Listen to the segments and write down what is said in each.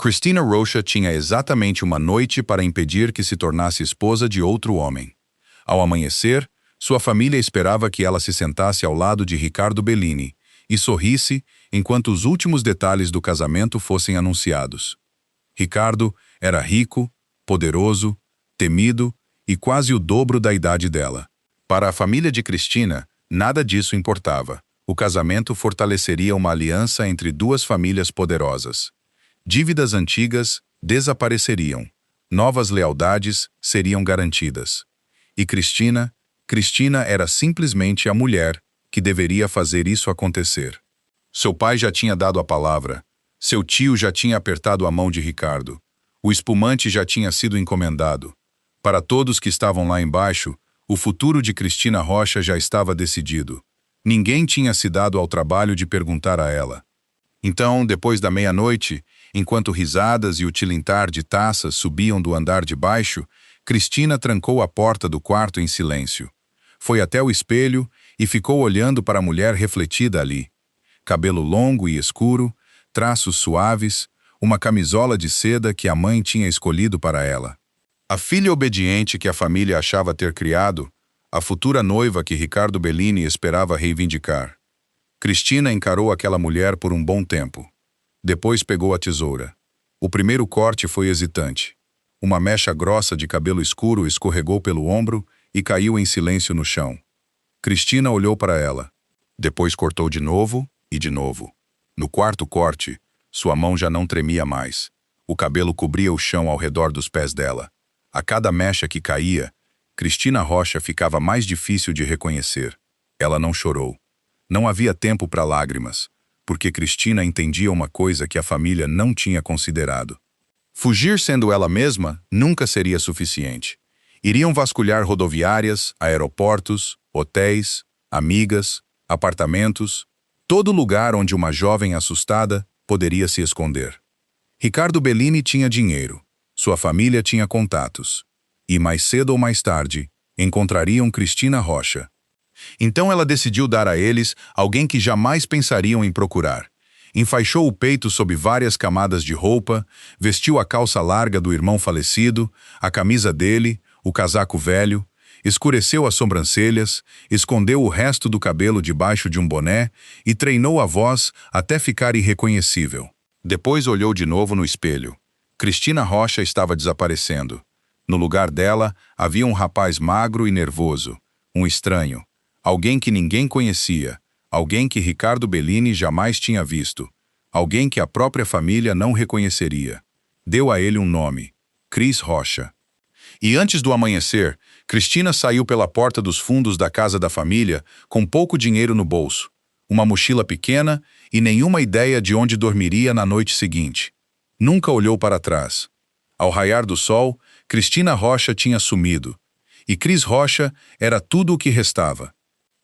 Cristina Rocha tinha exatamente uma noite para impedir que se tornasse esposa de outro homem. Ao amanhecer, sua família esperava que ela se sentasse ao lado de Ricardo Bellini e sorrisse enquanto os últimos detalhes do casamento fossem anunciados. Ricardo era rico, poderoso, temido e quase o dobro da idade dela. Para a família de Cristina, nada disso importava. O casamento fortaleceria uma aliança entre duas famílias poderosas. Dívidas antigas desapareceriam. Novas lealdades seriam garantidas. E Cristina era simplesmente a mulher que deveria fazer isso acontecer. Seu pai já tinha dado a palavra. Seu tio já tinha apertado a mão de Ricardo. O espumante já tinha sido encomendado. Para todos que estavam lá embaixo, o futuro de Cristina Rocha já estava decidido. Ninguém tinha se dado ao trabalho de perguntar a ela. Então, depois da meia-noite, enquanto risadas e o tilintar de taças subiam do andar de baixo, Cristina trancou a porta do quarto em silêncio. Foi até o espelho e ficou olhando para a mulher refletida ali. Cabelo longo e escuro, traços suaves, uma camisola de seda que a mãe tinha escolhido para ela. A filha obediente que a família achava ter criado, a futura noiva que Ricardo Bellini esperava reivindicar. Cristina encarou aquela mulher por um bom tempo. Depois pegou a tesoura. O primeiro corte foi hesitante. Uma mecha grossa de cabelo escuro escorregou pelo ombro e caiu em silêncio no chão. Cristina olhou para ela. Depois cortou de novo e de novo. No quarto corte, sua mão já não tremia mais. O cabelo cobria o chão ao redor dos pés dela. A cada mecha que caía, Cristina Rocha ficava mais difícil de reconhecer. Ela não chorou. Não havia tempo para lágrimas, porque Cristina entendia uma coisa que a família não tinha considerado. Fugir sendo ela mesma nunca seria suficiente. Iriam vasculhar rodoviárias, aeroportos, hotéis, amigas, apartamentos, todo lugar onde uma jovem assustada poderia se esconder. Ricardo Bellini tinha dinheiro, sua família tinha contatos, e mais cedo ou mais tarde encontrariam Cristina Rocha. Então ela decidiu dar a eles alguém que jamais pensariam em procurar. Enfaixou o peito sob várias camadas de roupa, vestiu a calça larga do irmão falecido, a camisa dele, o casaco velho, escureceu as sobrancelhas, escondeu o resto do cabelo debaixo de um boné e treinou a voz até ficar irreconhecível. Depois olhou de novo no espelho. Cristina Rocha estava desaparecendo. No lugar dela havia um rapaz magro e nervoso, um estranho. Alguém que ninguém conhecia, alguém que Ricardo Bellini jamais tinha visto, alguém que a própria família não reconheceria. Deu a ele um nome, Cris Rocha. E antes do amanhecer, Cristina saiu pela porta dos fundos da casa da família com pouco dinheiro no bolso, uma mochila pequena e nenhuma ideia de onde dormiria na noite seguinte. Nunca olhou para trás. Ao raiar do sol, Cristina Rocha tinha sumido, e Cris Rocha era tudo o que restava.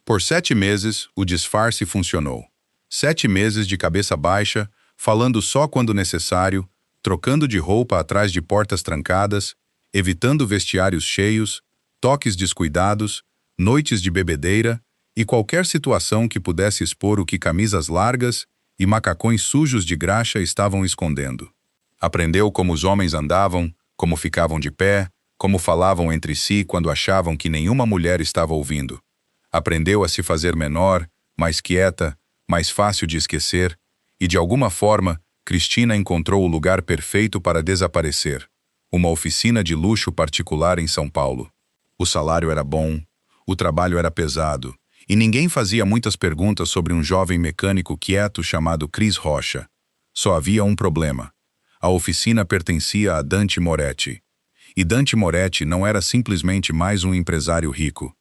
Por 7 meses, o disfarce funcionou. 7 meses de cabeça baixa, falando só quando necessário, trocando de roupa atrás de portas trancadas, evitando vestiários cheios, toques descuidados, noites de bebedeira e qualquer situação que pudesse expor o que camisas largas e macacões sujos de graxa estavam escondendo. Aprendeu como os homens andavam, como ficavam de pé, como falavam entre si quando achavam que nenhuma mulher estava ouvindo. Aprendeu a se fazer menor, mais quieta, mais fácil de esquecer, e de alguma forma, Cristina encontrou o lugar perfeito para desaparecer. Uma oficina de luxo particular em São Paulo. O salário era bom, o trabalho era pesado, e ninguém fazia muitas perguntas sobre um jovem mecânico quieto chamado Cris Rocha. Só havia um problema. A oficina pertencia a Dante Moretti. E Dante Moretti não era simplesmente mais um empresário rico.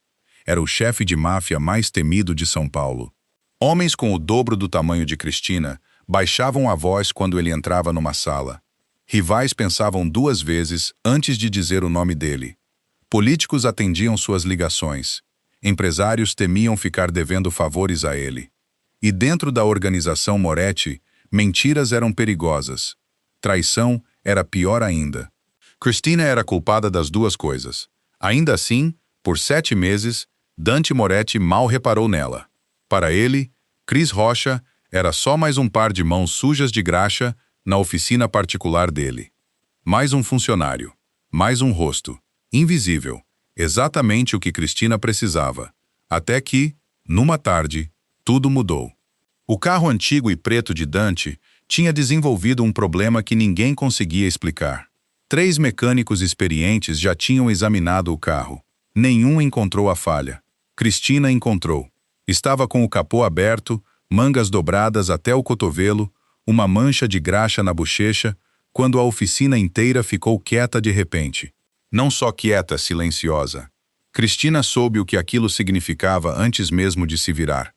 Era o chefe de máfia mais temido de São Paulo. Homens com o dobro do tamanho de Cristina baixavam a voz quando ele entrava numa sala. Rivais pensavam 2 vezes antes de dizer o nome dele. Políticos atendiam suas ligações. Empresários temiam ficar devendo favores a ele. E dentro da organização Moretti, mentiras eram perigosas. Traição era pior ainda. Cristina era culpada das 2 coisas. Ainda assim, por 7 meses, Dante Moretti mal reparou nela. Para ele, Cris Rocha era só mais um par de mãos sujas de graxa na oficina particular dele. Mais um funcionário. Mais um rosto. Invisível. Exatamente o que Cristina precisava. Até que, numa tarde, tudo mudou. O carro antigo e preto de Dante tinha desenvolvido um problema que ninguém conseguia explicar. 3 mecânicos experientes já tinham examinado o carro. Nenhum encontrou a falha. Cristina encontrou. Estava com o capô aberto, mangas dobradas até o cotovelo, uma mancha de graxa na bochecha, quando a oficina inteira ficou quieta de repente. Não só quieta, silenciosa. Cristina soube o que aquilo significava antes mesmo de se virar.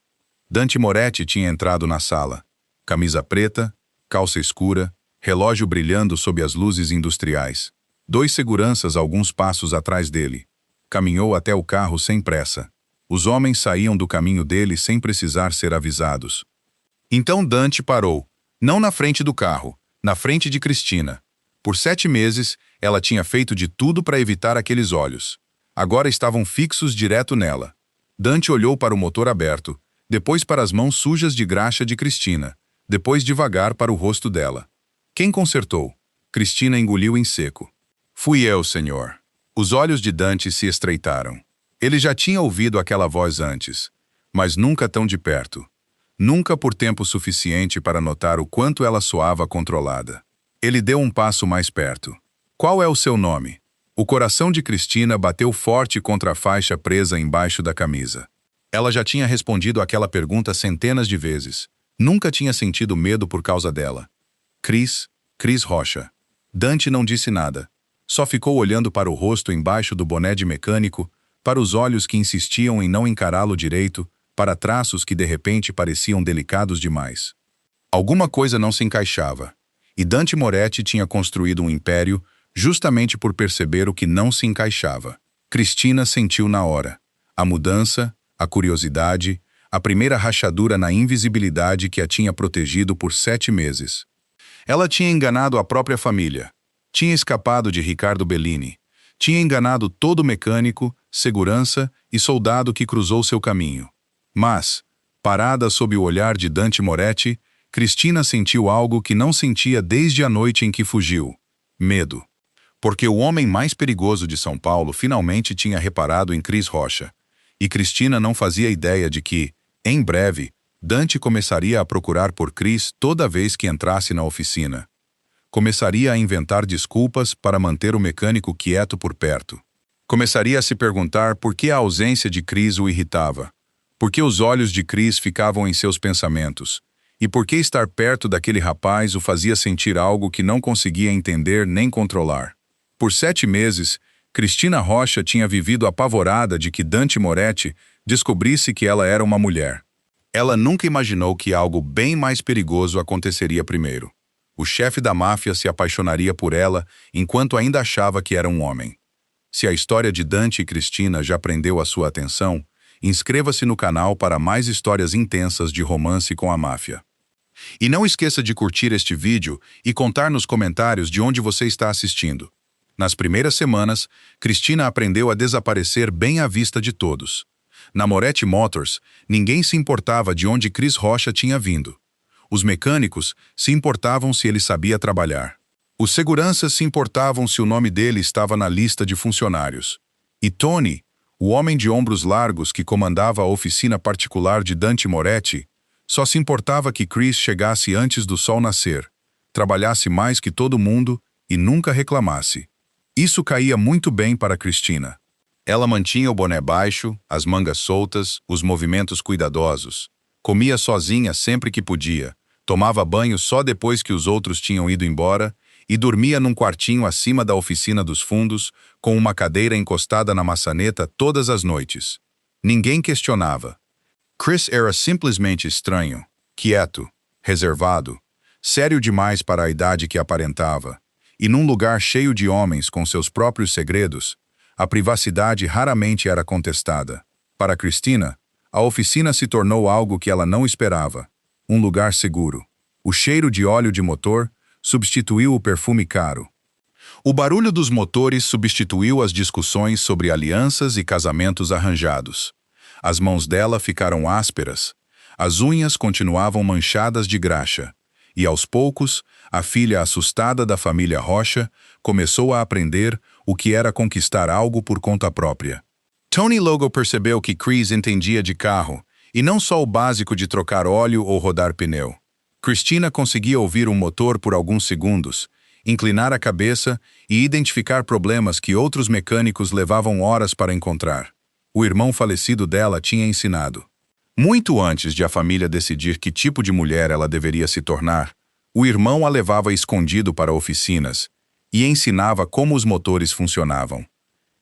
Dante Moretti tinha entrado na sala. Camisa preta, calça escura, relógio brilhando sob as luzes industriais. 2 seguranças alguns passos atrás dele. Caminhou até o carro sem pressa. Os homens saíam do caminho dele sem precisar ser avisados. Então Dante parou, não na frente do carro, na frente de Cristina. Por 7 meses, ela tinha feito de tudo para evitar aqueles olhos. Agora estavam fixos direto nela. Dante olhou para o motor aberto, depois para as mãos sujas de graxa de Cristina, depois devagar para o rosto dela. Quem consertou? Cristina engoliu em seco. Fui eu, senhor. Os olhos de Dante se estreitaram. Ele já tinha ouvido aquela voz antes, mas nunca tão de perto. Nunca por tempo suficiente para notar o quanto ela soava controlada. Ele deu um passo mais perto. Qual é o seu nome? O coração de Cristina bateu forte contra a faixa presa embaixo da camisa. Ela já tinha respondido aquela pergunta centenas de vezes. Nunca tinha sentido medo por causa dela. Cris Rocha. Dante não disse nada. Só ficou olhando para o rosto embaixo do boné de mecânico, para os olhos que insistiam em não encará-lo direito, para traços que de repente pareciam delicados demais. Alguma coisa não se encaixava. E Dante Moretti tinha construído um império justamente por perceber o que não se encaixava. Cristina sentiu na hora. A mudança, a curiosidade, a primeira rachadura na invisibilidade que a tinha protegido por 7 meses. Ela tinha enganado a própria família. Tinha escapado de Ricardo Bellini. Tinha enganado todo mecânico, segurança e soldado que cruzou seu caminho. Mas, parada sob o olhar de Dante Moretti, Cristina sentiu algo que não sentia desde a noite em que fugiu. Medo. Porque o homem mais perigoso de São Paulo finalmente tinha reparado em Cris Rocha. E Cristina não fazia ideia de que, em breve, Dante começaria a procurar por Cris toda vez que entrasse na oficina. Começaria a inventar desculpas para manter o mecânico quieto por perto. Começaria a se perguntar por que a ausência de Cris o irritava. Por que os olhos de Cris ficavam em seus pensamentos. E por que estar perto daquele rapaz o fazia sentir algo que não conseguia entender nem controlar. Por 7 meses, Cristina Rocha tinha vivido apavorada de que Dante Moretti descobrisse que ela era uma mulher. Ela nunca imaginou que algo bem mais perigoso aconteceria primeiro. O chefe da máfia se apaixonaria por ela enquanto ainda achava que era um homem. Se a história de Dante e Cristina já prendeu a sua atenção, inscreva-se no canal para mais histórias intensas de romance com a máfia. E não esqueça de curtir este vídeo e contar nos comentários de onde você está assistindo. Nas primeiras semanas, Cristina aprendeu a desaparecer bem à vista de todos. Na Moretti Motors, ninguém se importava de onde Cris Rocha tinha vindo. Os mecânicos se importavam se ele sabia trabalhar. Os seguranças se importavam se o nome dele estava na lista de funcionários. E Tony, o homem de ombros largos que comandava a oficina particular de Dante Moretti, só se importava que Cris chegasse antes do sol nascer, trabalhasse mais que todo mundo e nunca reclamasse. Isso caía muito bem para Cristina. Ela mantinha o boné baixo, as mangas soltas, os movimentos cuidadosos. Comia sozinha sempre que podia, tomava banho só depois que os outros tinham ido embora e dormia num quartinho acima da oficina dos fundos, com uma cadeira encostada na maçaneta todas as noites. Ninguém questionava. Cris era simplesmente estranho, quieto, reservado, sério demais para a idade que aparentava, e num lugar cheio de homens com seus próprios segredos, a privacidade raramente era contestada. Para Cristina, a oficina se tornou algo que ela não esperava, um lugar seguro. O cheiro de óleo de motor substituiu o perfume caro. O barulho dos motores substituiu as discussões sobre alianças e casamentos arranjados. As mãos dela ficaram ásperas, as unhas continuavam manchadas de graxa, E aos poucos, a filha assustada da família Rocha começou a aprender o que era conquistar algo por conta própria. Tony logo percebeu que Chris entendia de carro, e não só o básico de trocar óleo ou rodar pneu. Christina conseguia ouvir um motor por alguns segundos, inclinar a cabeça e identificar problemas que outros mecânicos levavam horas para encontrar. O irmão falecido dela tinha ensinado. Muito antes de a família decidir que tipo de mulher ela deveria se tornar, o irmão a levava escondido para oficinas e ensinava como os motores funcionavam.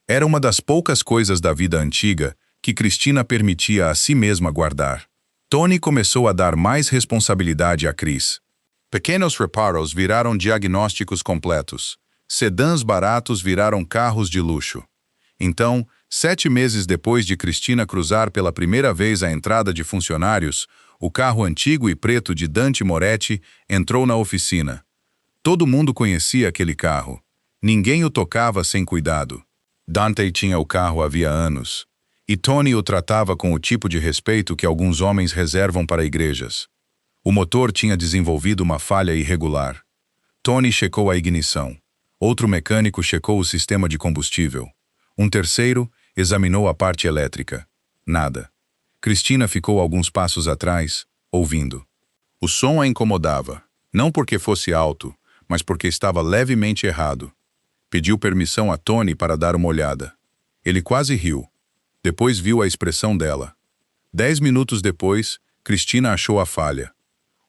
Era uma das poucas coisas da vida antiga que Christina permitia a si mesma guardar. Tony começou a dar mais responsabilidade a Chris. Pequenos reparos viraram diagnósticos completos. Sedãs baratos viraram carros de luxo. Então, 7 meses depois de Christina cruzar pela primeira vez a entrada de funcionários, o carro antigo e preto de Dante Moretti entrou na oficina. Todo mundo conhecia aquele carro. Ninguém o tocava sem cuidado. Dante tinha o carro havia anos, e Tony o tratava com o tipo de respeito que alguns homens reservam para igrejas. O motor tinha desenvolvido uma falha irregular. Tony checou a ignição. Outro mecânico checou o sistema de combustível. Um terceiro examinou a parte elétrica. Nada. Christina ficou alguns passos atrás, ouvindo. O som a incomodava, não porque fosse alto, mas porque estava levemente errado. Pediu permissão a Tony para dar uma olhada. Ele quase riu. Depois viu a expressão dela. 10 minutos depois, Christina achou a falha.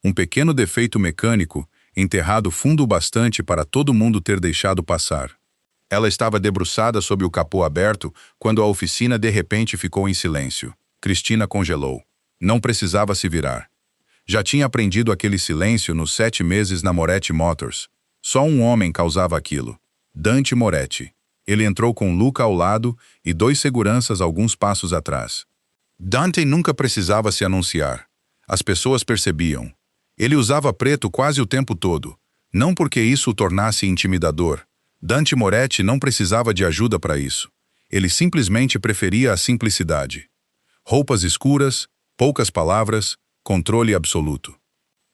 Um pequeno defeito mecânico, enterrado fundo bastante para todo mundo ter deixado passar. Ela estava debruçada sob o capô aberto quando a oficina de repente ficou em silêncio. Christina congelou. Não precisava se virar. Já tinha aprendido aquele silêncio nos 7 meses na Moretti Motors. Só um homem causava aquilo. Dante Moretti. Ele entrou com Luca ao lado e 2 seguranças alguns passos atrás. Dante nunca precisava se anunciar. As pessoas percebiam. Ele usava preto quase o tempo todo. Não porque isso o tornasse intimidador. Dante Moretti não precisava de ajuda para isso. Ele simplesmente preferia a simplicidade. Roupas escuras, poucas palavras, controle absoluto.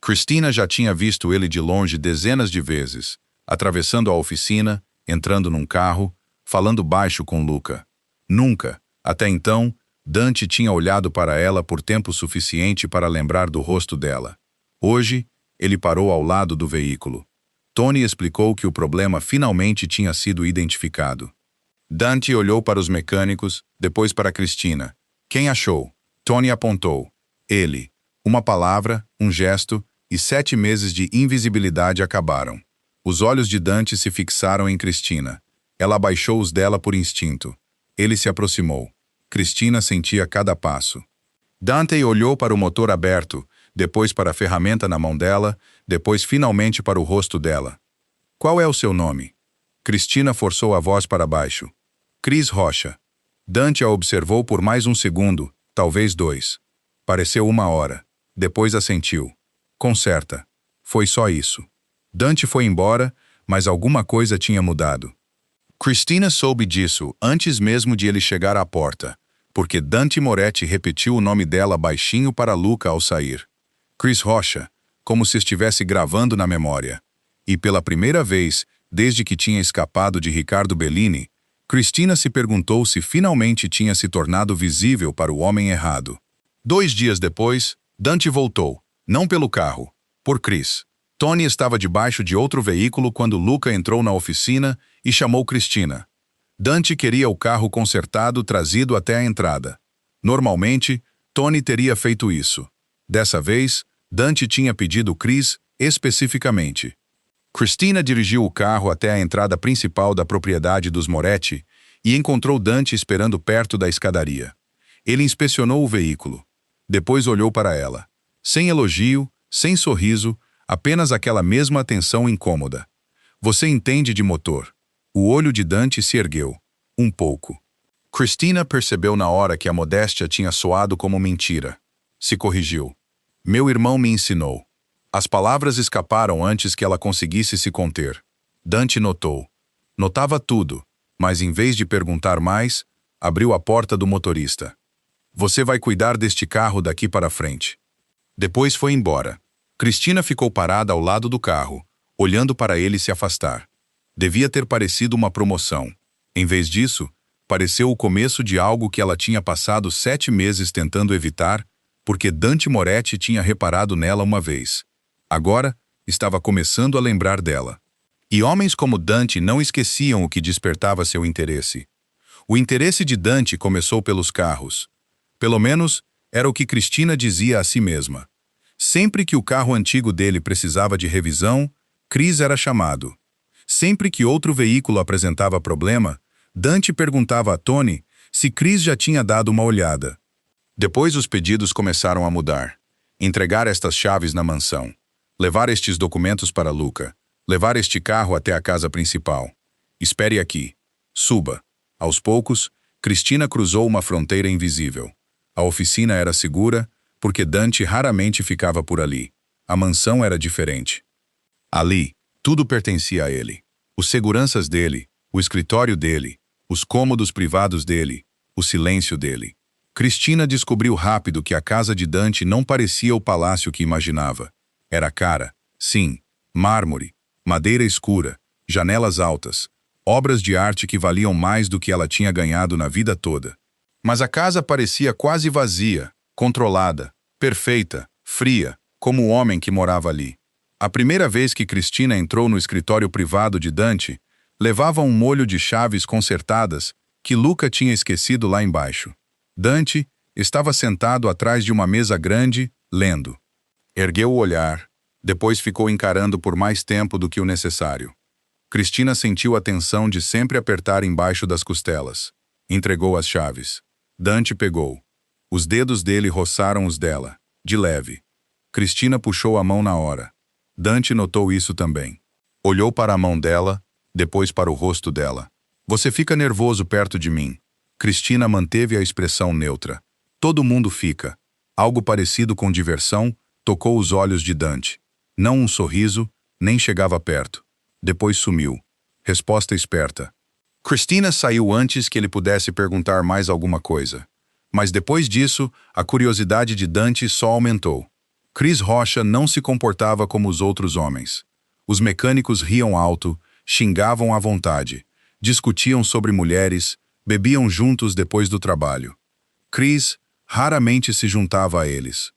Christina já tinha visto ele de longe dezenas de vezes, atravessando a oficina, entrando num carro, falando baixo com Luca. Nunca, até então, Dante tinha olhado para ela por tempo suficiente para lembrar do rosto dela. Hoje, ele parou ao lado do veículo. Tony explicou que o problema finalmente tinha sido identificado. Dante olhou para os mecânicos, depois para Christina. Quem achou? Tony apontou. Ele. Uma palavra, um gesto, e 7 meses de invisibilidade acabaram. Os olhos de Dante se fixaram em Christina. Ela abaixou os dela por instinto. Ele se aproximou. Christina sentia cada passo. Dante olhou para o motor aberto, depois para a ferramenta na mão dela, depois finalmente para o rosto dela. Qual é o seu nome? Christina forçou a voz para baixo. Chris Rocha. Dante a observou por mais um segundo, talvez 2. Pareceu 1 hora. Depois assentiu. Conserta. Foi só isso. Dante foi embora, mas alguma coisa tinha mudado. Christina soube disso antes mesmo de ele chegar à porta, porque Dante Moretti repetiu o nome dela baixinho para Luca ao sair. Chris Rocha, como se estivesse gravando na memória. E pela primeira vez, desde que tinha escapado de Ricardo Bellini, Christina se perguntou se finalmente tinha se tornado visível para o homem errado. 2 dias depois, Dante voltou, não pelo carro, por Chris. Tony estava debaixo de outro veículo quando Luca entrou na oficina e chamou Christina. Dante queria o carro consertado trazido até a entrada. Normalmente, Tony teria feito isso. Dessa vez, Dante tinha pedido Chris especificamente. Christina dirigiu o carro até a entrada principal da propriedade dos Moretti e encontrou Dante esperando perto da escadaria. Ele inspecionou o veículo. Depois olhou para ela. Sem elogio, sem sorriso, apenas aquela mesma atenção incômoda. Você entende de motor. O olho de Dante se ergueu. Um pouco. Christina percebeu na hora que a modéstia tinha soado como mentira. Se corrigiu. Meu irmão me ensinou. As palavras escaparam antes que ela conseguisse se conter. Dante notou. Notava tudo, mas em vez de perguntar mais, abriu a porta do motorista. Você vai cuidar deste carro daqui para frente. Depois foi embora. Cristina ficou parada ao lado do carro, olhando para ele se afastar. Devia ter parecido uma promoção. Em vez disso, pareceu o começo de algo que ela tinha passado 7 meses tentando evitar, porque Dante Moretti tinha reparado nela uma vez. Agora, estava começando a lembrar dela. E homens como Dante não esqueciam o que despertava seu interesse. O interesse de Dante começou pelos carros. Pelo menos, era o que Cristina dizia a si mesma. Sempre que o carro antigo dele precisava de revisão, Chris era chamado. Sempre que outro veículo apresentava problema, Dante perguntava a Tony se Chris já tinha dado uma olhada. Depois os pedidos começaram a mudar. Entregar estas chaves na mansão. Levar estes documentos para Luca. Levar este carro até a casa principal. Espere aqui. Suba. Aos poucos, Cristina cruzou uma fronteira invisível. A oficina era segura, porque Dante raramente ficava por ali. A mansão era diferente. Ali, tudo pertencia a ele. Os seguranças dele, o escritório dele, os cômodos privados dele, o silêncio dele. Cristina descobriu rápido que a casa de Dante não parecia o palácio que imaginava. Era cara, sim, mármore, madeira escura, janelas altas, obras de arte que valiam mais do que ela tinha ganhado na vida toda. Mas a casa parecia quase vazia, controlada, perfeita, fria, como o homem que morava ali. A primeira vez que Cristina entrou no escritório privado de Dante, levava um molho de chaves consertadas que Luca tinha esquecido lá embaixo. Dante estava sentado atrás de uma mesa grande, lendo. Ergueu o olhar, depois ficou encarando por mais tempo do que o necessário. Cristina sentiu a tensão de sempre apertar embaixo das costelas. Entregou as chaves. Dante pegou. Os dedos dele roçaram os dela, de leve. Cristina puxou a mão na hora. Dante notou isso também. Olhou para a mão dela, depois para o rosto dela. Você fica nervoso perto de mim. Cristina manteve a expressão neutra. Todo mundo fica. Algo parecido com diversão tocou os olhos de Dante. Não um sorriso, nem chegava perto. Depois sumiu. Resposta esperta. Cristina saiu antes que ele pudesse perguntar mais alguma coisa. Mas depois disso, a curiosidade de Dante só aumentou. Chris Rocha não se comportava como os outros homens. Os mecânicos riam alto, xingavam à vontade, discutiam sobre mulheres, bebiam juntos depois do trabalho. Chris raramente se juntava a eles.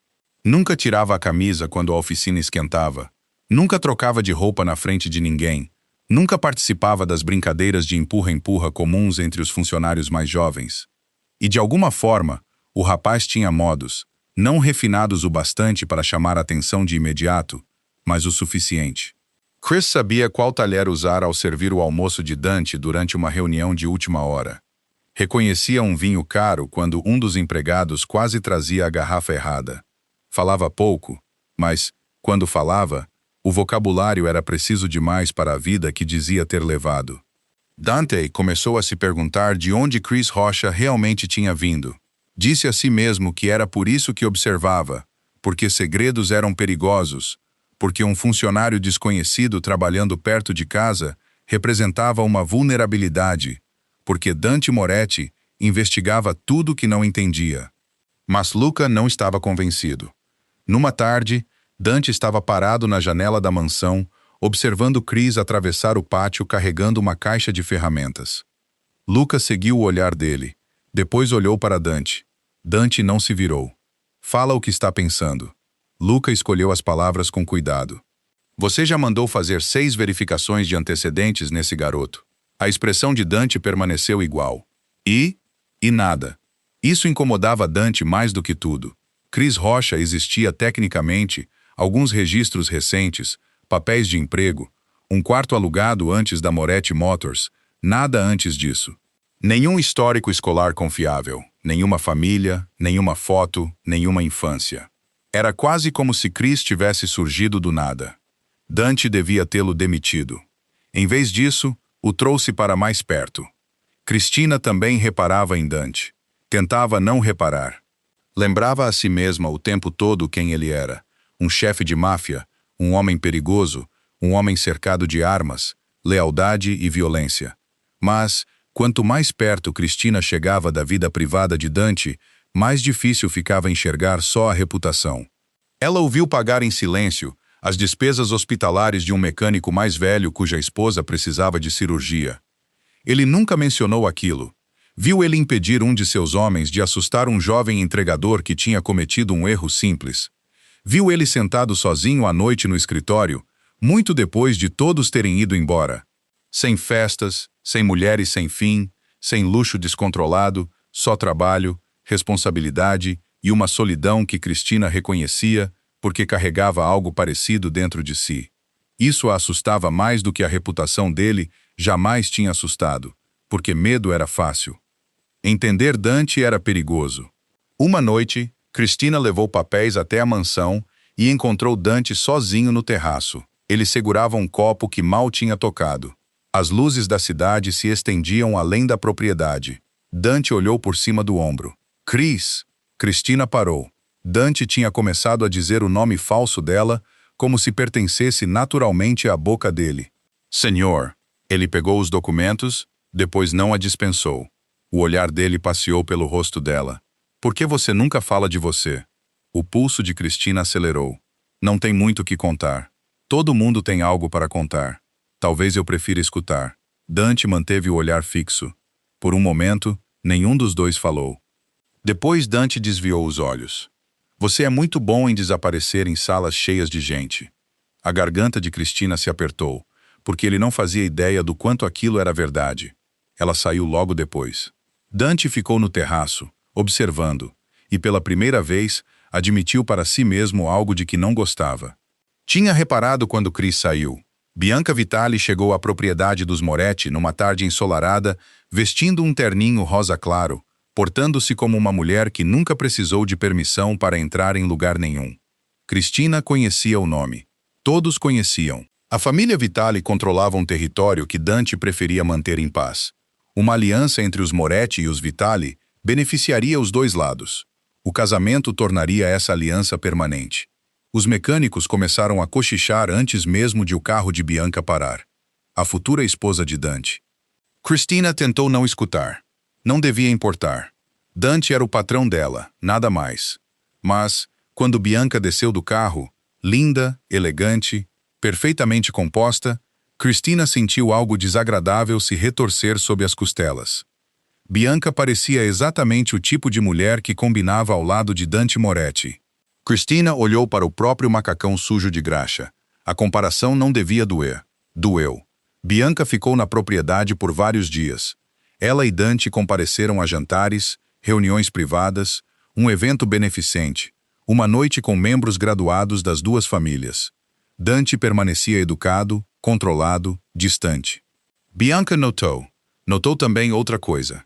Nunca tirava a camisa quando a oficina esquentava. Nunca trocava de roupa na frente de ninguém. Nunca participava das brincadeiras de empurra-empurra comuns entre os funcionários mais jovens. E de alguma forma, o rapaz tinha modos, não refinados o bastante para chamar a atenção de imediato, mas o suficiente. Chris sabia qual talher usar ao servir o almoço de Dante durante uma reunião de última hora. Reconhecia um vinho caro quando um dos empregados quase trazia a garrafa errada. Falava pouco, mas, quando falava, o vocabulário era preciso demais para a vida que dizia ter levado. Dante começou a se perguntar de onde Chris Rocha realmente tinha vindo. Disse a si mesmo que era por isso que observava, porque segredos eram perigosos, porque um funcionário desconhecido trabalhando perto de casa representava uma vulnerabilidade, porque Dante Moretti investigava tudo que não entendia. Mas Luca não estava convencido. Numa tarde, Dante estava parado na janela da mansão, observando Chris atravessar o pátio carregando uma caixa de ferramentas. Luca seguiu o olhar dele. Depois olhou para Dante. Dante não se virou. Fala o que está pensando. Luca escolheu as palavras com cuidado. Você já mandou fazer 6 verificações de antecedentes nesse garoto. A expressão de Dante permaneceu igual. E nada. Isso incomodava Dante mais do que tudo. Chris Rocha existia tecnicamente, alguns registros recentes, papéis de emprego, um quarto alugado antes da Moretti Motors, nada antes disso. Nenhum histórico escolar confiável, nenhuma família, nenhuma foto, nenhuma infância. Era quase como se Chris tivesse surgido do nada. Dante devia tê-lo demitido. Em vez disso, o trouxe para mais perto. Cristina também reparava em Dante. Tentava não reparar. Lembrava a si mesma o tempo todo quem ele era. Um chefe de máfia, um homem perigoso, um homem cercado de armas, lealdade e violência. Mas, quanto mais perto Cristina chegava da vida privada de Dante, mais difícil ficava enxergar só a reputação. Ela o viu pagar em silêncio, As despesas hospitalares de um mecânico mais velho cuja esposa precisava de cirurgia. Ele nunca mencionou aquilo. Viu ele impedir um de seus homens de assustar um jovem entregador que tinha cometido um erro simples. Viu ele sentado sozinho à noite no escritório, muito depois de todos terem ido embora. Sem festas, sem mulheres sem fim, sem luxo descontrolado, só trabalho, responsabilidade e uma solidão que Cristina reconhecia porque carregava algo parecido dentro de si. Isso a assustava mais do que a reputação dele jamais tinha assustado, porque medo era fácil. Entender Dante era perigoso. Uma noite, Cristina levou papéis até a mansão e encontrou Dante sozinho no terraço. Ele segurava um copo que mal tinha tocado. As luzes da cidade se estendiam além da propriedade. Dante olhou por cima do ombro. Cris! Cristina parou. Dante tinha começado a dizer o nome falso dela, como se pertencesse naturalmente à boca dele. Senhor! Ele pegou os documentos, depois não a dispensou. O olhar dele passeou pelo rosto dela. Por que você nunca fala de você? O pulso de Cristina acelerou. Não tem muito o que contar. Todo mundo tem algo para contar. Talvez eu prefira escutar. Dante manteve o olhar fixo. Por um momento, nenhum dos dois falou. Depois Dante desviou os olhos. Você é muito bom em desaparecer em salas cheias de gente. A garganta de Cristina se apertou, porque ele não fazia ideia do quanto aquilo era verdade. Ela saiu logo depois. Dante ficou no terraço, observando, e pela primeira vez admitiu para si mesmo algo de que não gostava. Tinha reparado quando Cris saiu. Bianca Vitali chegou à propriedade dos Moretti numa tarde ensolarada, vestindo um terninho rosa claro, portando-se como uma mulher que nunca precisou de permissão para entrar em lugar nenhum. Cristina conhecia o nome. Todos conheciam. A família Vitali controlava um território que Dante preferia manter em paz. Uma aliança entre os Moretti e os Vitali beneficiaria os dois lados. O casamento tornaria essa aliança permanente. Os mecânicos começaram a cochichar antes mesmo de o carro de Bianca parar. A futura esposa de Dante. Cristina tentou não escutar. Não devia importar. Dante era o patrão dela, nada mais. Mas, quando Bianca desceu do carro, linda, elegante, perfeitamente composta, Cristina sentiu algo desagradável se retorcer sob as costelas. Bianca parecia exatamente o tipo de mulher que combinava ao lado de Dante Moretti. Cristina olhou para o próprio macacão sujo de graxa. A comparação não devia doer. Doeu. Bianca ficou na propriedade por vários dias. Ela e Dante compareceram a jantares, reuniões privadas, um evento beneficente, uma noite com membros graduados das duas famílias. Dante permanecia educado, controlado, distante. Bianca notou. Notou também outra coisa.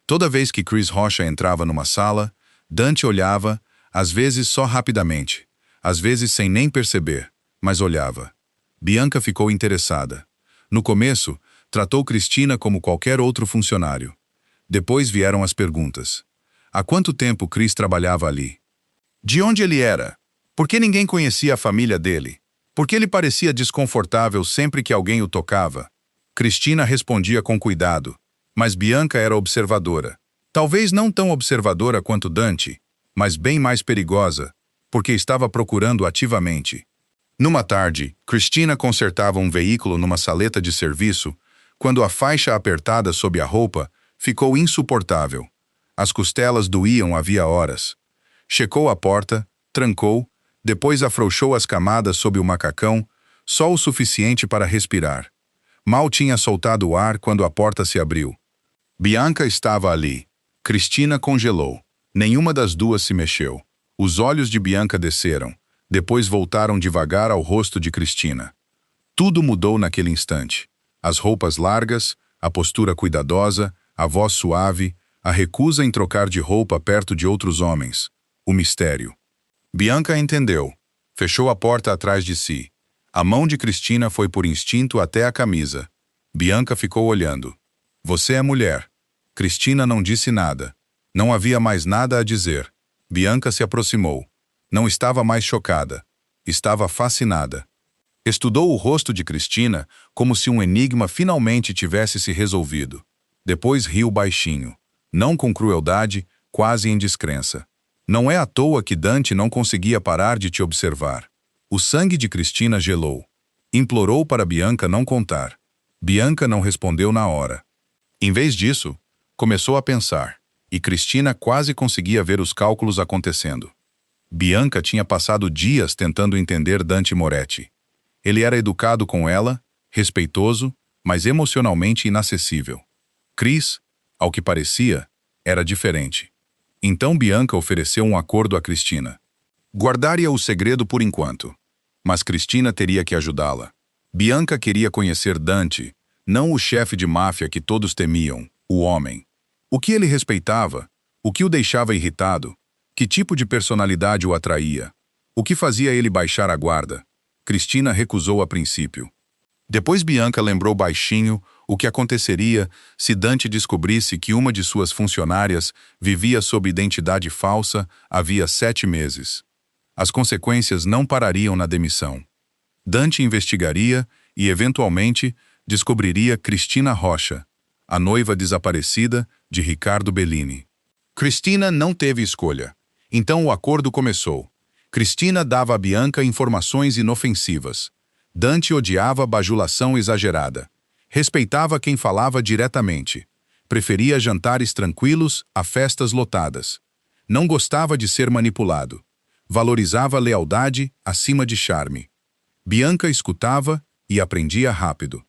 Toda vez que Cris Rocha entrava numa sala, Dante olhava, às vezes só rapidamente, às vezes sem nem perceber, mas olhava. Bianca ficou interessada. No começo, tratou Cristina como qualquer outro funcionário. Depois vieram as perguntas. Há quanto tempo Cris trabalhava ali? De onde ele era? Por que ninguém conhecia a família dele? Por que ele parecia desconfortável sempre que alguém o tocava? Cristina respondia com cuidado, mas Bianca era observadora. Talvez não tão observadora quanto Dante, mas bem mais perigosa, porque estava procurando ativamente. Numa tarde, Cristina consertava um veículo numa saleta de serviço, quando a faixa apertada sob a roupa ficou insuportável. As costelas doíam havia horas. Checou a porta, trancou, depois afrouxou as camadas sob o macacão, só o suficiente para respirar. Mal tinha soltado o ar quando a porta se abriu. Bianca estava ali. Cristina congelou. Nenhuma das duas se mexeu. Os olhos de Bianca desceram. Depois voltaram devagar ao rosto de Cristina. Tudo mudou naquele instante. As roupas largas, a postura cuidadosa, a voz suave, a recusa em trocar de roupa perto de outros homens. O mistério. Bianca entendeu. Fechou a porta atrás de si. A mão de Cristina foi por instinto até a camisa. Bianca ficou olhando. Você é mulher. Cristina não disse nada. Não havia mais nada a dizer. Bianca se aproximou. Não estava mais chocada. Estava fascinada. Estudou o rosto de Cristina como se um enigma finalmente tivesse se resolvido. Depois riu baixinho. Não com crueldade, quase em descrença. Não é à toa que Dante não conseguia parar de te observar. O sangue de Cristina gelou. Implorou para Bianca não contar. Bianca não respondeu na hora. Em vez disso, começou a pensar, e Cristina quase conseguia ver os cálculos acontecendo. Bianca tinha passado dias tentando entender Dante Moretti. Ele era educado com ela, respeitoso, mas emocionalmente inacessível. Cris, ao que parecia, era diferente. Então Bianca ofereceu um acordo a Cristina. Guardaria o segredo por enquanto, mas Cristina teria que ajudá-la. Bianca queria conhecer Dante, não o chefe de máfia que todos temiam, o homem. O que ele respeitava, o que o deixava irritado, que tipo de personalidade o atraía, o que fazia ele baixar a guarda. Cristina recusou a princípio. Depois Bianca lembrou baixinho o que aconteceria se Dante descobrisse que uma de suas funcionárias vivia sob identidade falsa havia 7 meses. As consequências não parariam na demissão. Dante investigaria e, eventualmente, descobriria Cristina Rocha, a noiva desaparecida de Ricardo Bellini. Cristina não teve escolha. Então o acordo começou. Cristina dava a Bianca informações inofensivas. Dante odiava a bajulação exagerada. Respeitava quem falava diretamente. Preferia jantares tranquilos a festas lotadas. Não gostava de ser manipulado. Valorizava lealdade acima de charme. Bianca escutava e aprendia rápido.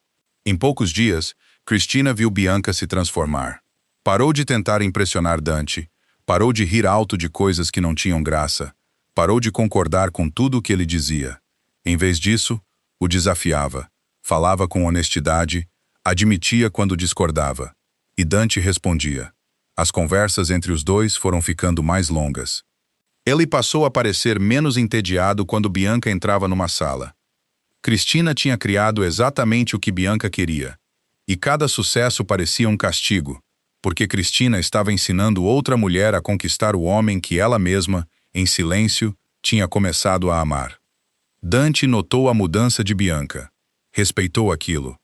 Em poucos dias, Cristina viu Bianca se transformar. Parou de tentar impressionar Dante. Parou de rir alto de coisas que não tinham graça. Parou de concordar com tudo o que ele dizia. Em vez disso, o desafiava. Falava com honestidade, admitia quando discordava. E Dante respondia. As conversas entre os dois foram ficando mais longas. Ele passou a parecer menos entediado quando Bianca entrava numa sala. Cristina tinha criado exatamente o que Bianca queria. E cada sucesso parecia um castigo, porque Cristina estava ensinando outra mulher a conquistar o homem que ela mesma, em silêncio, tinha começado a amar. Dante notou a mudança de Bianca. Respeitou aquilo.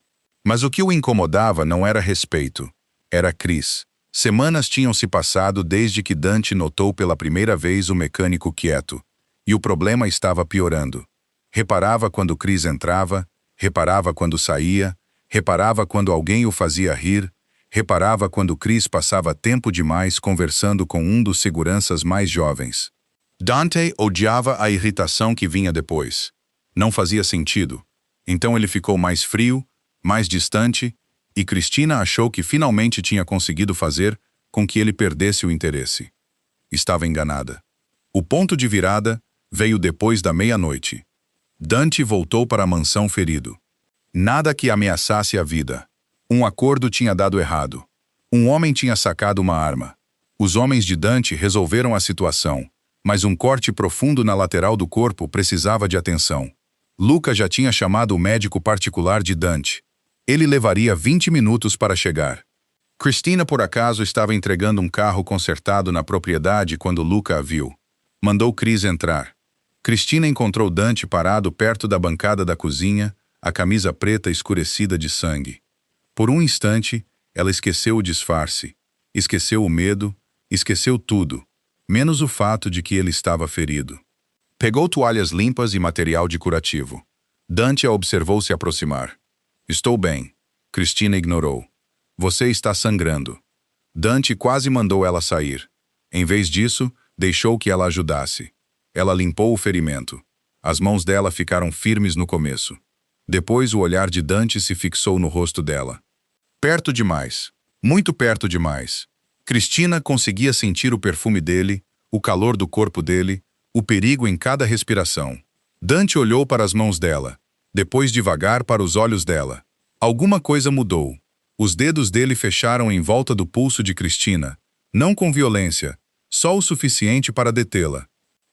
Mas o que o incomodava não era respeito. Era Cris. Semanas tinham se passado desde que Dante notou pela primeira vez o mecânico quieto. E o problema estava piorando. Reparava quando Cris entrava, reparava quando saía, reparava quando alguém o fazia rir, reparava quando Cris passava tempo demais conversando com um dos seguranças mais jovens. Dante odiava a irritação que vinha depois. Não fazia sentido. Então ele ficou mais frio, mais distante, e Cristina achou que finalmente tinha conseguido fazer com que ele perdesse o interesse. Estava enganada. O ponto de virada veio depois da meia-noite. Dante voltou para a mansão ferido. Nada que ameaçasse a vida. Um acordo tinha dado errado. Um homem tinha sacado uma arma. Os homens de Dante resolveram a situação, mas um corte profundo na lateral do corpo precisava de atenção. Luca já tinha chamado o médico particular de Dante. Ele levaria 20 minutos para chegar. Cristina, por acaso, estava entregando um carro consertado na propriedade quando Luca a viu. Mandou Cris entrar. Cristina encontrou Dante parado perto da bancada da cozinha, a camisa preta escurecida de sangue. Por um instante, ela esqueceu o disfarce, esqueceu o medo, esqueceu tudo, menos o fato de que ele estava ferido. Pegou toalhas limpas e material de curativo. Dante a observou se aproximar. Estou bem. Cristina ignorou. Você está sangrando. Dante quase mandou ela sair. Em vez disso, deixou que ela ajudasse. Ela limpou o ferimento. As mãos dela ficaram firmes no começo. Depois o olhar de Dante se fixou no rosto dela. Perto demais. Muito perto demais. Cristina conseguia sentir o perfume dele, o calor do corpo dele, o perigo em cada respiração. Dante olhou para as mãos dela, depois devagar para os olhos dela. Alguma coisa mudou. Os dedos dele fecharam em volta do pulso de Cristina, não com violência, só o suficiente para detê-la.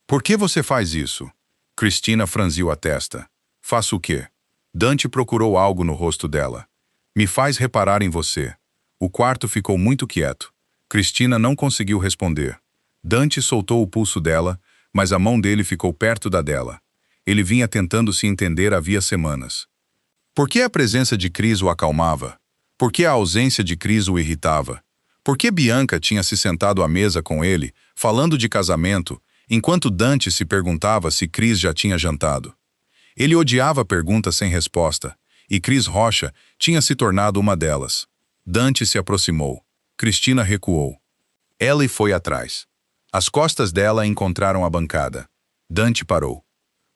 Por que você faz isso? Cristina franziu a testa. Faço o quê? Dante procurou algo no rosto dela. Me faz reparar em você. O quarto ficou muito quieto. Cristina não conseguiu responder. Dante soltou o pulso dela, mas a mão dele ficou perto da dela. Ele vinha tentando se entender havia semanas. Por que a presença de Cris o acalmava? Por que a ausência de Cris o irritava? Por que Bianca tinha se sentado à mesa com ele, falando de casamento, enquanto Dante se perguntava se Cris já tinha jantado? Ele odiava perguntas sem resposta, e Cris Rocha tinha se tornado uma delas. Dante se aproximou. Cristina recuou. Ellie foi atrás. As costas dela encontraram a bancada. Dante parou.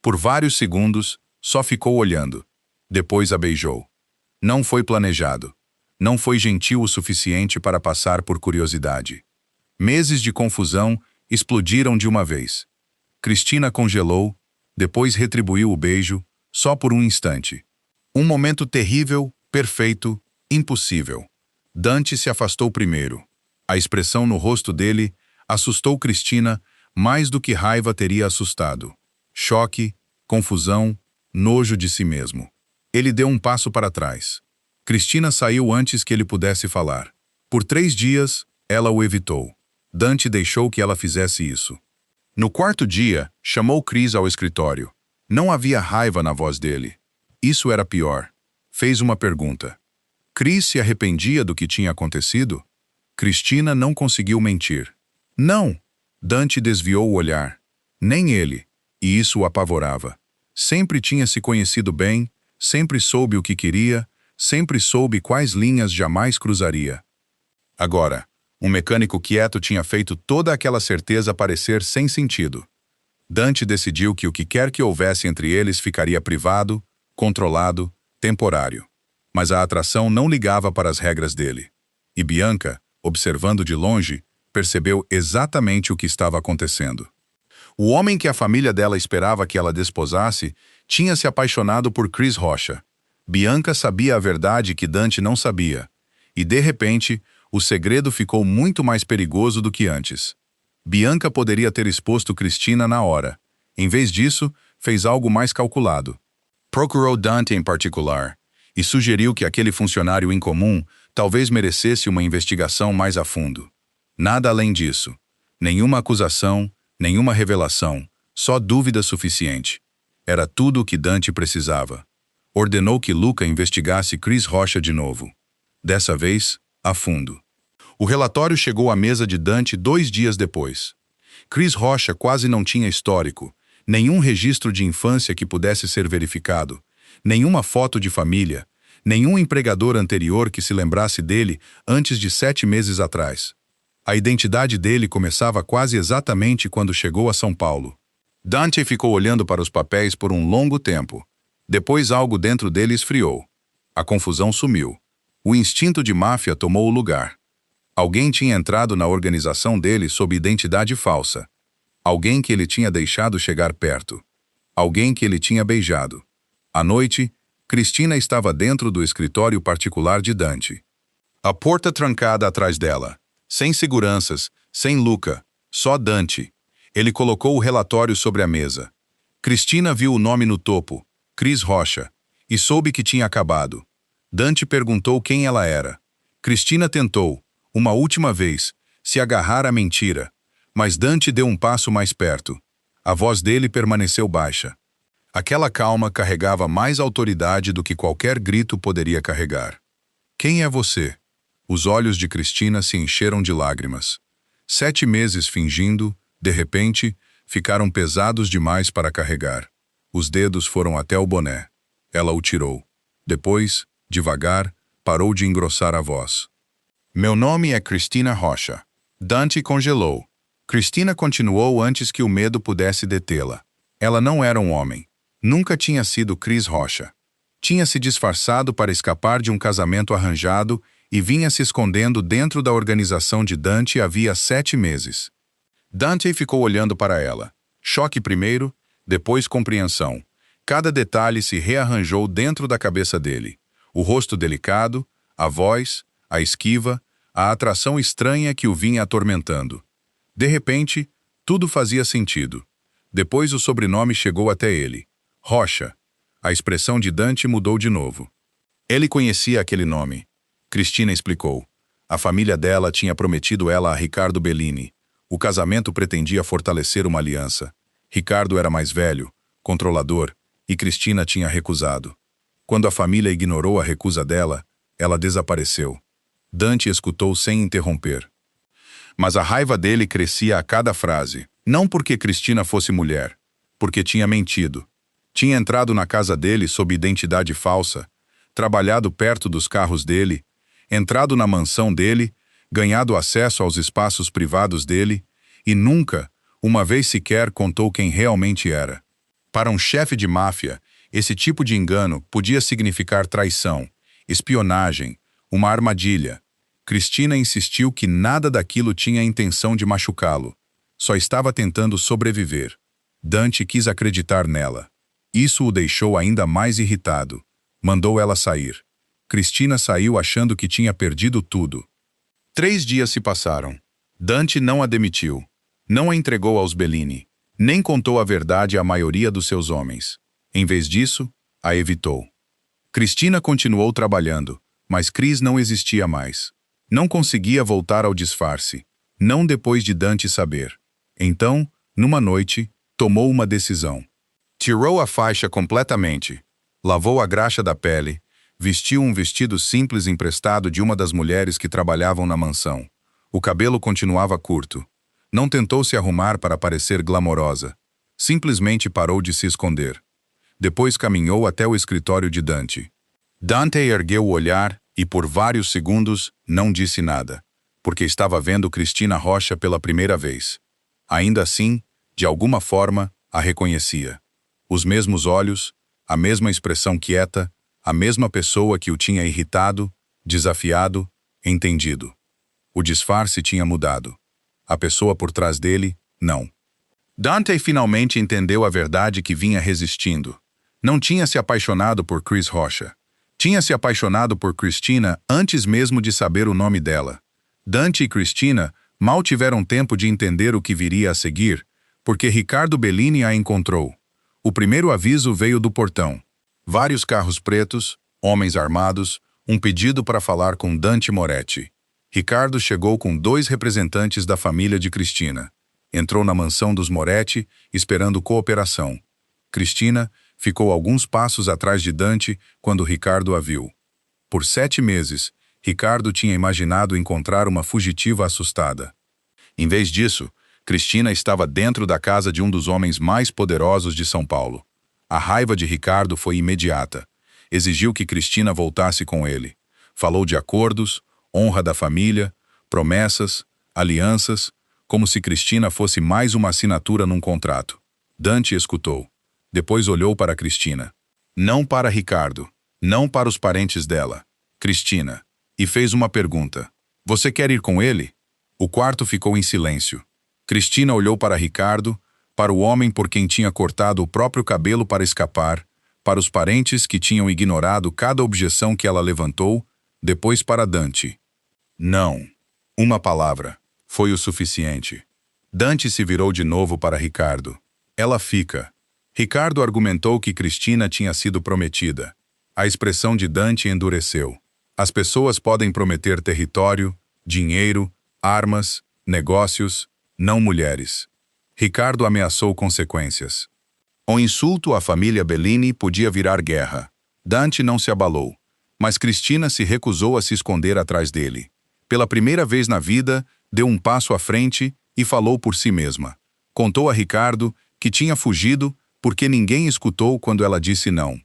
Por vários segundos, só ficou olhando. Depois a beijou. Não foi planejado. Não foi gentil o suficiente para passar por curiosidade. Meses de confusão explodiram de uma vez. Cristina congelou, depois retribuiu o beijo, só por um instante. Um momento terrível, perfeito, impossível. Dante se afastou primeiro. A expressão no rosto dele assustou Cristina mais do que raiva teria assustado. Choque, confusão, nojo de si mesmo. Ele deu um passo para trás. Cristina saiu antes que ele pudesse falar. Por 3 dias, ela o evitou. Dante deixou que ela fizesse isso. No 4º dia, chamou Cris ao escritório. Não havia raiva na voz dele. Isso era pior. Fez uma pergunta. Cris se arrependia do que tinha acontecido? Cristina não conseguiu mentir. Não! Dante desviou o olhar. Nem ele. E isso o apavorava. Sempre tinha se conhecido bem, sempre soube o que queria, sempre soube quais linhas jamais cruzaria. Agora, um mecânico quieto tinha feito toda aquela certeza parecer sem sentido. Dante decidiu que o que quer que houvesse entre eles ficaria privado, controlado, temporário. Mas a atração não ligava para as regras dele. E Bianca, observando de longe, percebeu exatamente o que estava acontecendo. O homem que a família dela esperava que ela desposasse tinha se apaixonado por Cris Rocha. Bianca sabia a verdade que Dante não sabia. E, de repente, o segredo ficou muito mais perigoso do que antes. Bianca poderia ter exposto Cristina na hora. Em vez disso, fez algo mais calculado. Procurou Dante em particular e sugeriu que aquele funcionário incomum talvez merecesse uma investigação mais a fundo. Nada além disso. Nenhuma acusação, nenhuma revelação, só dúvida suficiente. Era tudo o que Dante precisava. Ordenou que Luca investigasse Cris Rocha de novo. Dessa vez, a fundo. O relatório chegou à mesa de Dante 2 dias depois. Cris Rocha quase não tinha histórico, nenhum registro de infância que pudesse ser verificado, nenhuma foto de família, nenhum empregador anterior que se lembrasse dele antes de 7 meses atrás. A identidade dele começava quase exatamente quando chegou a São Paulo. Dante ficou olhando para os papéis por um longo tempo. Depois algo dentro dele esfriou. A confusão sumiu. O instinto de máfia tomou o lugar. Alguém tinha entrado na organização dele sob identidade falsa. Alguém que ele tinha deixado chegar perto. Alguém que ele tinha beijado. À noite, Cristina estava dentro do escritório particular de Dante. A porta trancada atrás dela. Sem seguranças, sem Luca, só Dante. Ele colocou o relatório sobre a mesa. Cristina viu o nome no topo, Cris Rocha, e soube que tinha acabado. Dante perguntou quem ela era. Cristina tentou, uma última vez, se agarrar à mentira, mas Dante deu um passo mais perto. A voz dele permaneceu baixa. Aquela calma carregava mais autoridade do que qualquer grito poderia carregar. Quem é você? Os olhos de Cristina se encheram de lágrimas. 7 meses fingindo, de repente, ficaram pesados demais para carregar. Os dedos foram até o boné. Ela o tirou. Depois, devagar, parou de engrossar a voz. Meu nome é Cristina Rocha. Dante congelou. Cristina continuou antes que o medo pudesse detê-la. Ela não era um homem. Nunca tinha sido Cris Rocha. Tinha se disfarçado para escapar de um casamento arranjado e vinha se escondendo dentro da organização de Dante havia 7 meses. Dante ficou olhando para ela. Choque primeiro, depois compreensão. Cada detalhe se rearranjou dentro da cabeça dele. O rosto delicado, a voz, a esquiva, a atração estranha que o vinha atormentando. De repente, tudo fazia sentido. Depois o sobrenome chegou até ele. Rocha. A expressão de Dante mudou de novo. Ele conhecia aquele nome. Cristina explicou. A família dela tinha prometido ela a Ricardo Bellini. O casamento pretendia fortalecer uma aliança. Ricardo era mais velho, controlador, e Cristina tinha recusado. Quando a família ignorou a recusa dela, ela desapareceu. Dante escutou sem interromper. Mas a raiva dele crescia a cada frase. Não porque Cristina fosse mulher, porque tinha mentido. Tinha entrado na casa dele sob identidade falsa, trabalhado perto dos carros dele, entrado na mansão dele, ganhado acesso aos espaços privados dele e nunca, uma vez sequer, contou quem realmente era. Para um chefe de máfia, esse tipo de engano podia significar traição, espionagem, uma armadilha. Cristina insistiu que nada daquilo tinha a intenção de machucá-lo. Só estava tentando sobreviver. Dante quis acreditar nela. Isso o deixou ainda mais irritado. Mandou ela sair. Cristina saiu achando que tinha perdido tudo. 3 dias se passaram. Dante não a demitiu. Não a entregou aos Bellini. Nem contou a verdade à maioria dos seus homens. Em vez disso, a evitou. Cristina continuou trabalhando, mas Cris não existia mais. Não conseguia voltar ao disfarce. Não depois de Dante saber. Então, numa noite, tomou uma decisão. Tirou a faixa completamente, lavou a graxa da pele, vestiu um vestido simples emprestado de uma das mulheres que trabalhavam na mansão. O cabelo continuava curto. Não tentou se arrumar para parecer glamourosa. Simplesmente parou de se esconder. Depois caminhou até o escritório de Dante. Dante ergueu o olhar e, por vários segundos, não disse nada, porque estava vendo Cristina Rocha pela primeira vez. Ainda assim, de alguma forma, a reconhecia. Os mesmos olhos, a mesma expressão quieta, a mesma pessoa que o tinha irritado, desafiado, entendido. O disfarce tinha mudado. A pessoa por trás dele, não. Dante finalmente entendeu a verdade que vinha resistindo. Não tinha se apaixonado por Cris Rocha. Tinha se apaixonado por Cristina antes mesmo de saber o nome dela. Dante e Cristina mal tiveram tempo de entender o que viria a seguir, porque Ricardo Bellini a encontrou. O primeiro aviso veio do portão. Vários carros pretos, homens armados, um pedido para falar com Dante Moretti. Ricardo chegou com 2 representantes da família de Cristina. Entrou na mansão dos Moretti, esperando cooperação. Cristina ficou alguns passos atrás de Dante quando Ricardo a viu. Por 7 meses, Ricardo tinha imaginado encontrar uma fugitiva assustada. Em vez disso, Cristina estava dentro da casa de um dos homens mais poderosos de São Paulo. A raiva de Ricardo foi imediata. Exigiu que Cristina voltasse com ele. Falou de acordos, honra da família, promessas, alianças, como se Cristina fosse mais uma assinatura num contrato. Dante escutou. Depois olhou para Cristina. Não para Ricardo. Não para os parentes dela. Cristina. E fez uma pergunta. Você quer ir com ele? O quarto ficou em silêncio. Cristina olhou para Ricardo, para o homem por quem tinha cortado o próprio cabelo para escapar, para os parentes que tinham ignorado cada objeção que ela levantou, depois para Dante. Não. Uma palavra. Foi o suficiente. Dante se virou de novo para Ricardo. Ela fica. Ricardo argumentou que Cristina tinha sido prometida. A expressão de Dante endureceu. As pessoas podem prometer território, dinheiro, armas, negócios, não mulheres. Ricardo ameaçou consequências. O insulto à família Bellini podia virar guerra. Dante não se abalou, mas Cristina se recusou a se esconder atrás dele. Pela primeira vez na vida, deu um passo à frente e falou por si mesma. Contou a Ricardo que tinha fugido porque ninguém escutou quando ela disse não.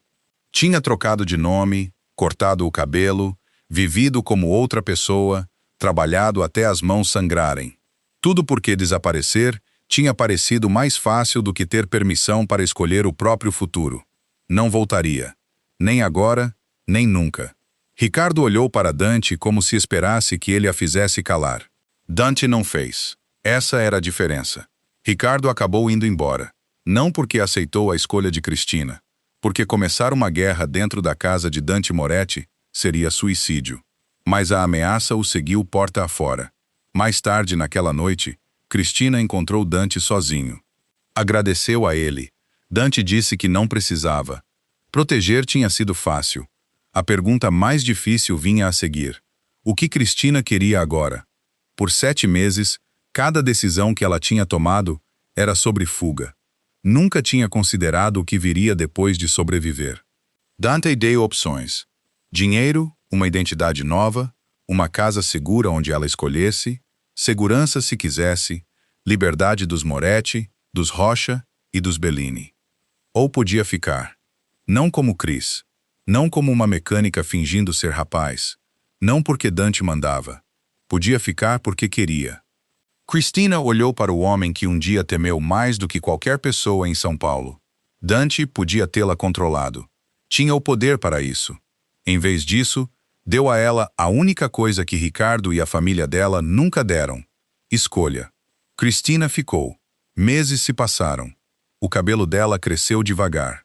Tinha trocado de nome, cortado o cabelo, vivido como outra pessoa, trabalhado até as mãos sangrarem. Tudo porque desaparecer tinha parecido mais fácil do que ter permissão para escolher o próprio futuro. Não voltaria. Nem agora, nem nunca. Ricardo olhou para Dante como se esperasse que ele a fizesse calar. Dante não fez. Essa era a diferença. Ricardo acabou indo embora. Não porque aceitou a escolha de Cristina. Porque começar uma guerra dentro da casa de Dante Moretti seria suicídio. Mas a ameaça o seguiu porta afora. Mais tarde naquela noite, Cristina encontrou Dante sozinho. Agradeceu a ele. Dante disse que não precisava. Proteger tinha sido fácil. A pergunta mais difícil vinha a seguir. O que Cristina queria agora? Por 7 meses, cada decisão que ela tinha tomado era sobre fuga. Nunca tinha considerado o que viria depois de sobreviver. Dante deu opções. Dinheiro, uma identidade nova, uma casa segura onde ela escolhesse, segurança se quisesse, liberdade dos Moretti, dos Rocha e dos Bellini. Ou podia ficar. Não como Chris. Não como uma mecânica fingindo ser rapaz. Não porque Dante mandava. Podia ficar porque queria. Cristina olhou para o homem que um dia temeu mais do que qualquer pessoa em São Paulo. Dante podia tê-la controlado. Tinha o poder para isso. Em vez disso, deu a ela a única coisa que Ricardo e a família dela nunca deram: escolha. Cristina ficou. Meses se passaram. O cabelo dela cresceu devagar.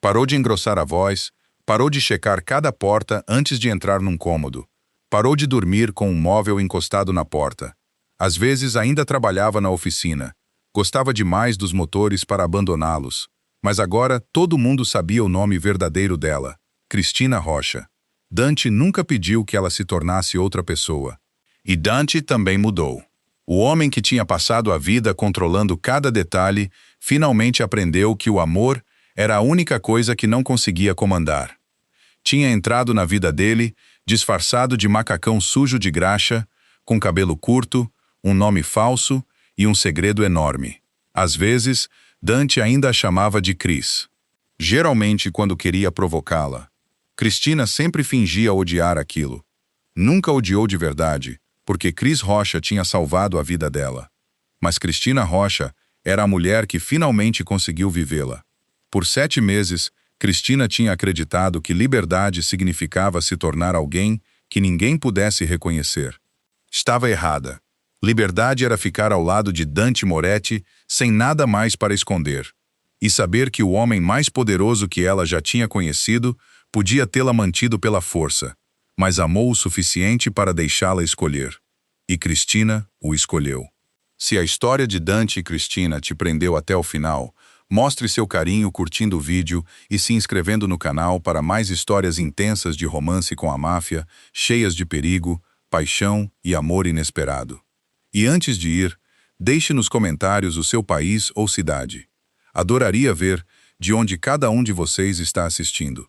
Parou de engrossar a voz, parou de checar cada porta antes de entrar num cômodo. Parou de dormir com um móvel encostado na porta. Às vezes ainda trabalhava na oficina. Gostava demais dos motores para abandoná-los. Mas agora todo mundo sabia o nome verdadeiro dela: Cristina Rocha. Dante nunca pediu que ela se tornasse outra pessoa. E Dante também mudou. O homem que tinha passado a vida controlando cada detalhe, finalmente aprendeu que o amor era a única coisa que não conseguia comandar. Tinha entrado na vida dele, disfarçado de macacão sujo de graxa, com cabelo curto, um nome falso e um segredo enorme. Às vezes, Dante ainda a chamava de Cris. Geralmente quando queria provocá-la. Cristina sempre fingia odiar aquilo. Nunca odiou de verdade, porque Cris Rocha tinha salvado a vida dela. Mas Cristina Rocha era a mulher que finalmente conseguiu vivê-la. Por 7 meses, Cristina tinha acreditado que liberdade significava se tornar alguém que ninguém pudesse reconhecer. Estava errada. Liberdade era ficar ao lado de Dante Moretti sem nada mais para esconder. E saber que o homem mais poderoso que ela já tinha conhecido podia tê-la mantido pela força, mas amou o suficiente para deixá-la escolher. E Cristina o escolheu. Se a história de Dante e Cristina te prendeu até o final, mostre seu carinho curtindo o vídeo e se inscrevendo no canal para mais histórias intensas de romance com a máfia, cheias de perigo, paixão e amor inesperado. E antes de ir, deixe nos comentários o seu país ou cidade. Adoraria ver de onde cada um de vocês está assistindo.